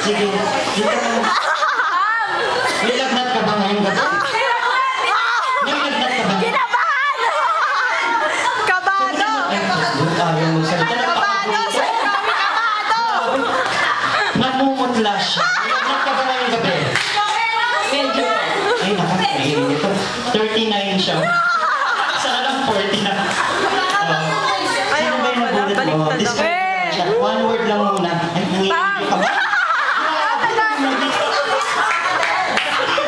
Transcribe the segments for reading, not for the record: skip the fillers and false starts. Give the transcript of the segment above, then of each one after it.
Sige. May lagnat ka ba ngayong gabi? May lagnat ka ba? Kinabahan! Kabado! Ayaw mo salita. Kabado! Sa'yo kami kabado! Namumutla siya. May lagnat ka ba ngayong gabi? Medyo. Ay, nakakain ito. 39 siya. Sana lang 40 na. Sino ba yung nabulit mo? Describe siya. One word lang muna. Nanginginig ka ba?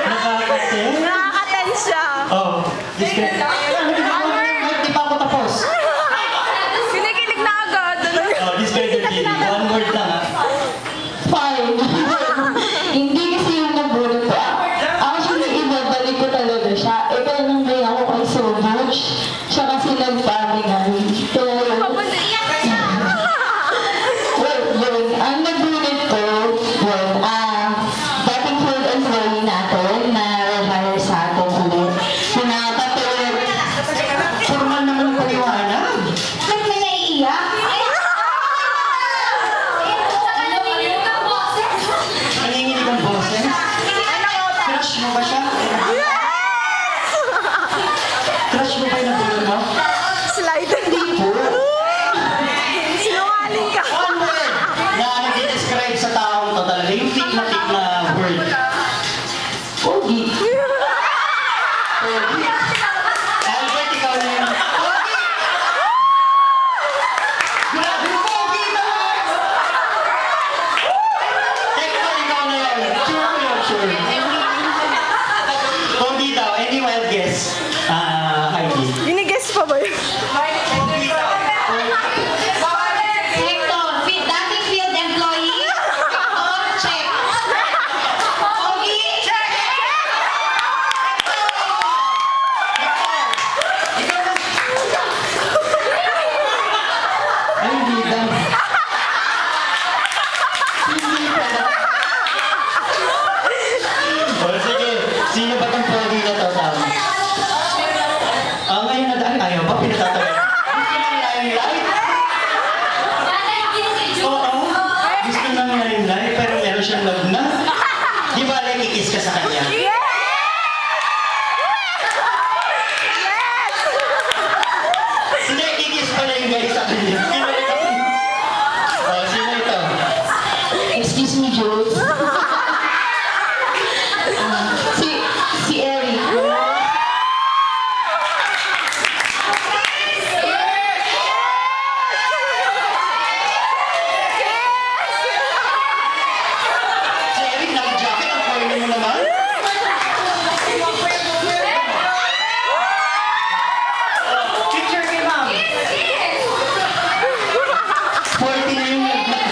Nakaka-tense siya. Oh, describe. Di pa ako tapos. Kinikilig na agad. Oh, describe your feeling. One word lang ha. Fine. Hindi kasi yung nabulot ko. Actually, ibabalik ko talaga siya. Eh, kaya nang may ako kay Sobach. Siya kasi nagpalingan. Pero, well, yun. Ang nabulot ko, well, dating food employee natin na hire sa atin ulit. Pinapatulog. Formal naman ang paliwanag. Ba't may naiiyak? Nanginginig ang boses. Crush mo ba siya? Crush mo ba yung nabulot mo? Slide. Sinungaling ka. One word na nag-describe sa taong to talaga. Yung thick na word. Pogi. Albert, ikaw na yun. Pogi! Grabe, pogi naman! Teka, ikaw na yun. Sure ko yun, sure. Pogi daw. Any wild guess? Heidi. Ginigess pa ba yun? Pogi daw. Hector, dating field employee. Hector, check. Pogi, check. Ay, hindi daw. Hindi pala. O, sige. Sino ba itong pogi na to, Sam? Ngayon na dahil ayaw ba? Pinatatawa. Gusto ng limelight? Oo. Gusto ng limelight, pero meron siyang lagnat. Di ba, like, ikis ka sa kanya? Hindi, ikis pala yung guys sa kanya. Sino ito? O, sino ito? Excuse me, Jules. Si Eric. Si Eric, naka-jacket. Ang corny mo naman. Picture kay ma'am. 40 na yung lagnat.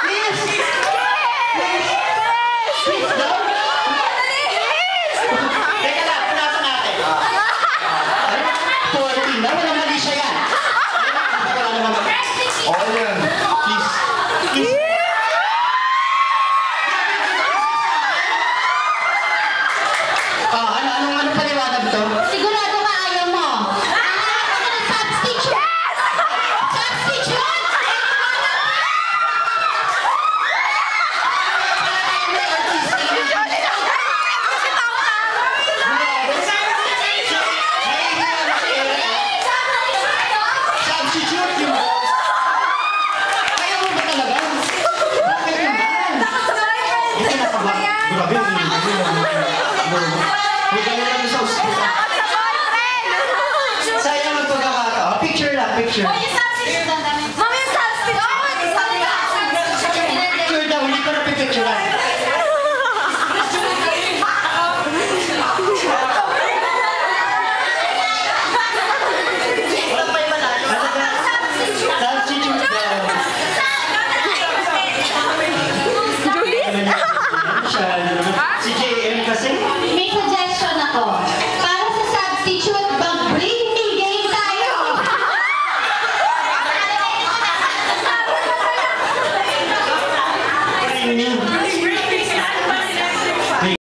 Please! Please daw. Teka lang, punasan natin. 40 na, wala mali siya yan. Wala naman. Oh, yan. Please. Please. Ano paliwanag to? Sigurado ka ayaw mo. Substitute! Substitute! Substitute yung boss. Kaya mo ba talaga? Bakit naman? Ito na pa ba? Grabe, magaling lang sa ospital. Sayang ang pagkakataon. Picture lang, picture.